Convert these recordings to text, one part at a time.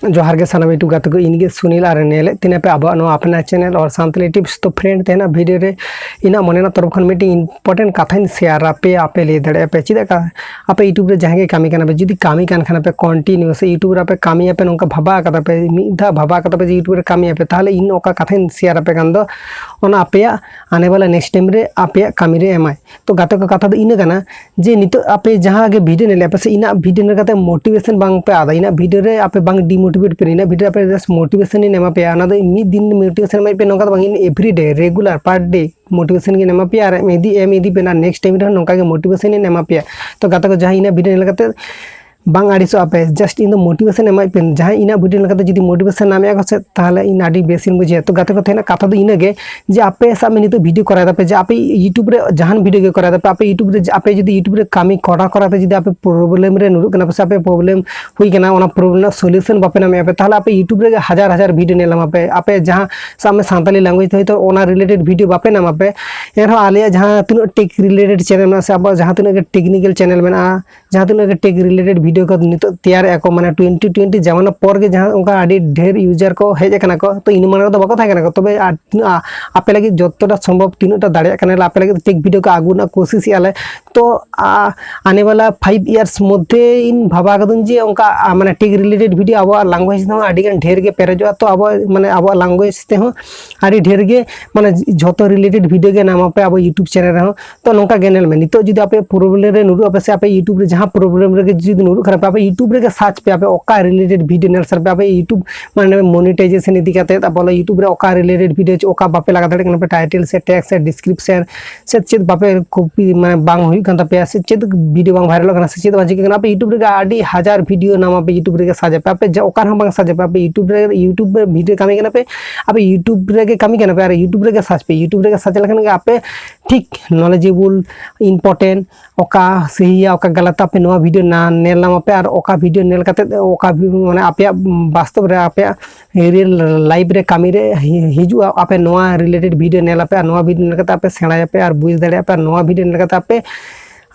जोहार के साना यूट्यूब गाते को इनके सुनील और नेले तीन पे अब अपना चैनल और सांतली टिप्स तो फ्रेंड तेना वीडियो रे इना मने तरफ खन मिटी इंपोर्टेंट कथा शेयर आपे ले दड़े पे चेदा का आपे यूट्यूब रे जहां के कामी कना पे जुदी कामी कान खाना पे कंटिन्यू से यूट्यूब रे पे कामी आपे नोका भाबा कदा पे मिधा भाबा कदा पे यूट्यूब रे कामी आपे ताहले इन ओका कथा शेयर आपे कान दो ओना आपे आने वाला नेक्स्ट टाइम रे आपे कामी रे एमाय तो गाते को कथा दो इन कना जे नितो आपे जहां के वीडियो नेले पे इना वीडियो ने कते मोटिवेशन बांग पे आदा इना वीडियो रे आपे बांग मोटिवेट पे इन वीडियो पे जस्ट मोटिवेशन इन एमा पे आना दो मिड दिन मोटिवेशन में पे नोका बांग in every day regular per day motivation के एमा पे आर एदी पे ना नेक्स्ट टाइम रे नोका के मोटिवेशन इन एमा पे तो गाता को जहां इन वीडियो ने लगते बांग आड़िसो आपे जस्ट इन मोटिवेशन एमा पे जहां इन वीडियो लगते जदी मोटिवेशन नामे को से ताहले इन आडी बेसिन बुझे तो गाता को थेना कथा दो इन गे जे आपे सब में तो वीडियो करा पे जे आपे यूट्यूब रे जहां वीडियो के करा पे आपे यूट्यूब रे आपे जदी यूट्यूब रे कामी करा जदी आपे प्रॉब्लम रे नुरु कना पे आपे प्रॉब्लम हुई कना ओना प्रॉब्लम सॉल्यूशन बापे नामे पे ताहले आपे यूट्यूब रे हजार हजार वीडियो नेलाम आपे जहां सब में सांताली लैंग्वेज तो ओना रिलेटेड वीडियो बापे नाम पे एरो आले जहां तीन टेक रिलेटेड चैनल में से अब जहां तीन के टेक्निकल चैनल में जहां तीन के टेक रिलेटेड वीडियो को नितो तैयार एको माने 2020 जमाना पर के जहां उनका आडी ढेर यूजर को हेज कना को तो इन माने तो बाको थाय कना को तबे आपे लगी जतटा संभव तीनटा दाड़े कना आपे लगी टेक वीडियो को आगुना कोशिश याले तो आने वाला 5 इयर्स मध्य इन भाबा कदन जे उनका माने टेक रिलेटेड वीडियो अब लैंग्वेज तो आडी गन ढेर के पेरेजो तो अब माने अब लैंग्वेज ते हो आडी ढेर के माने जतो रिलेटेड वीडियो के नाम पे अब यूट्यूब चैनल रे हो तो नोका गैनल में नितो जदी आपे प्रॉब्लम रे नुरु आपे से आपे यूट्यूब रे जहां प्रॉब्लम रे जदी नुरु खराब आपे यूट्यूब रे के सर्च पे आपे ओका रिलेटेड वीडियो नेल सर पे आपे यूट्यूब माने मोनेटाइजेशन इदी काते बोले यूट्यूब रे ओका रिलेटेड वीडियो ओका बापे लगा दड़े कना पे टाइटल से टैग से डिस्क्रिप्शन से चेद बापे कॉपी माने बांग हुई कन पे से चेद वीडियो बांग वायरल कना से चेद बाजी कना पे यूट्यूब रे आडी हजार वीडियो नाम पे यूट्यूब रे के साजे पे आपे ओका हम बांग साजे पे आपे यूट्यूब रे वीडियो कामी कना पे आपे यूट्यूब रे के कामी कना पे यूट्यूब रे के सर्च पे यूट्यूब रे के सर्च लखन के आपे ठीक नॉलेजेबल इंपोर्टेंट ओका सही या ओका गलत आपे नवा वीडियो ना नेल नाम पे और ओका वीडियो नेल कते ओका माने आपे वास्तव रे आपे रियल लाइव रे कामी रे हिजु आपे नवा रिलेटेड वीडियो नेल आपे नवा वीडियो नेल कते आपे सेणाय आपे और बुझ दड़े आपे नवा वीडियो नेल कते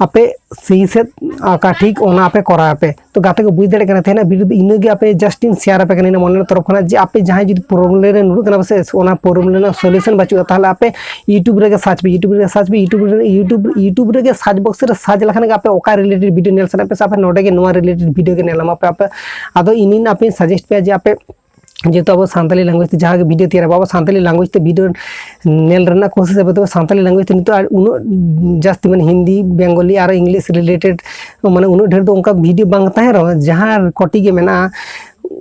आपे सही से आका ठीक ओना आपे करा आपे तो गाते को बुझ दड़े कना थेना वीडियो इन गे आपे जस्ट इन शेयर आपे कना मन तरफ खना जे आपे जहां जदी प्रॉब्लम रे नुरु कना से ओना प्रॉब्लम ना सॉल्यूशन बाचु ताहले आपे यूट्यूब रे के सर्च पे यूट्यूब रे के सर्च बॉक्स रे सर्च लखन के आपे ओका रिलेटेड वीडियो नेल सना पे आपे नोडे के नोआ रिलेटेड वीडियो के नेलाम आपे आदो इन आपे सजेस्ट पे जे आपे जेतो अब सांताली लैंग्वेज ते जहां के वीडियो तैयार बाबा सांताली लैंग्वेज ते वीडियो नेल रना कोशिश है तो सांताली लैंग्वेज ते नितो उनो जस्ट मन हिंदी बेंगली और इंग्लिश रिलेटेड माने उनो ढेर तो उनका वीडियो बांग ताहे रो जहां कोटी के मेना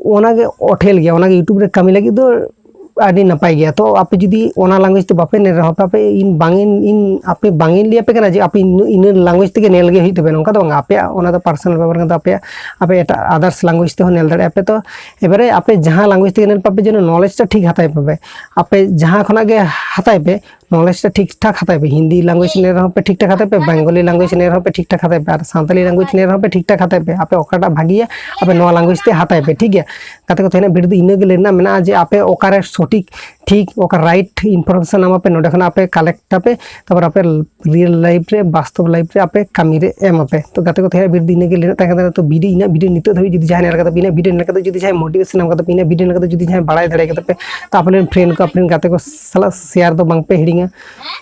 ओना के ओठेल गया ओना के यूट्यूब रे कामी लगी तो आडी नपाई गया तो आपे जदी ओना लैंग्वेज ते बापे ने रहो आपे इन बांगिन इन आपे बांगिन लिया पे कना जे आपे इन लैंग्वेज ते के नेल गे हित बेन उनका तो आपे ओना तो पर्सनल व्यवहार का आपे एटा अदर्स लैंग्वेज ते हो नेल दड़े आपे तो एबारे आपे जहां लैंग्वेज ते नेल पापे जनो नॉलेज ता ठीक हताय पाबे आपे जहां खना के हताय पे नॉलेज ता ठीक ठाक हताय पे हिंदी लैंग्वेज ने रहो पे ठीक ठाक हताय पे बेंगली लैंग्वेज ने रहो पे ठीक ठाक हताय पे और सांताली लैंग्वेज ने रहो पे ठीक ठाक हताय पे आपे ओकाटा भागिया आपे नवा लैंग्वेज ते हताय पे ठीक है कते को थेना वीडियो इन गे लेना मेना जे आपे ओकारे सटीक ठीक ओका राइट इनफॉरमेशन नाम पे नोडे खना आपे कलेक्ट आपे तबर आपे रियल लाइफ रे वास्तव लाइफ रे आपे कामी रे एम आपे तो गाते को थे वीडियो इन गे लेना ता तो वीडियो इन वीडियो नितो धबी जदी जाय नेल कते बिना वीडियो नेल कते जदी जाय मोटिवेशन नाम कते बिना वीडियो नेल कते जदी जाय बड़ाय धड़े कते पे तो आपन फ्रेंड को अपने गाते को सला शेयर दो बांग पे हिडिंगा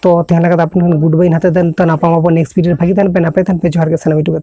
तो तेहला कते आपन गुड बाय नाते देन तो नापामा नेक्स्ट वीडियो भागी तन पे नापे तन पे जोहार के सना वीडियो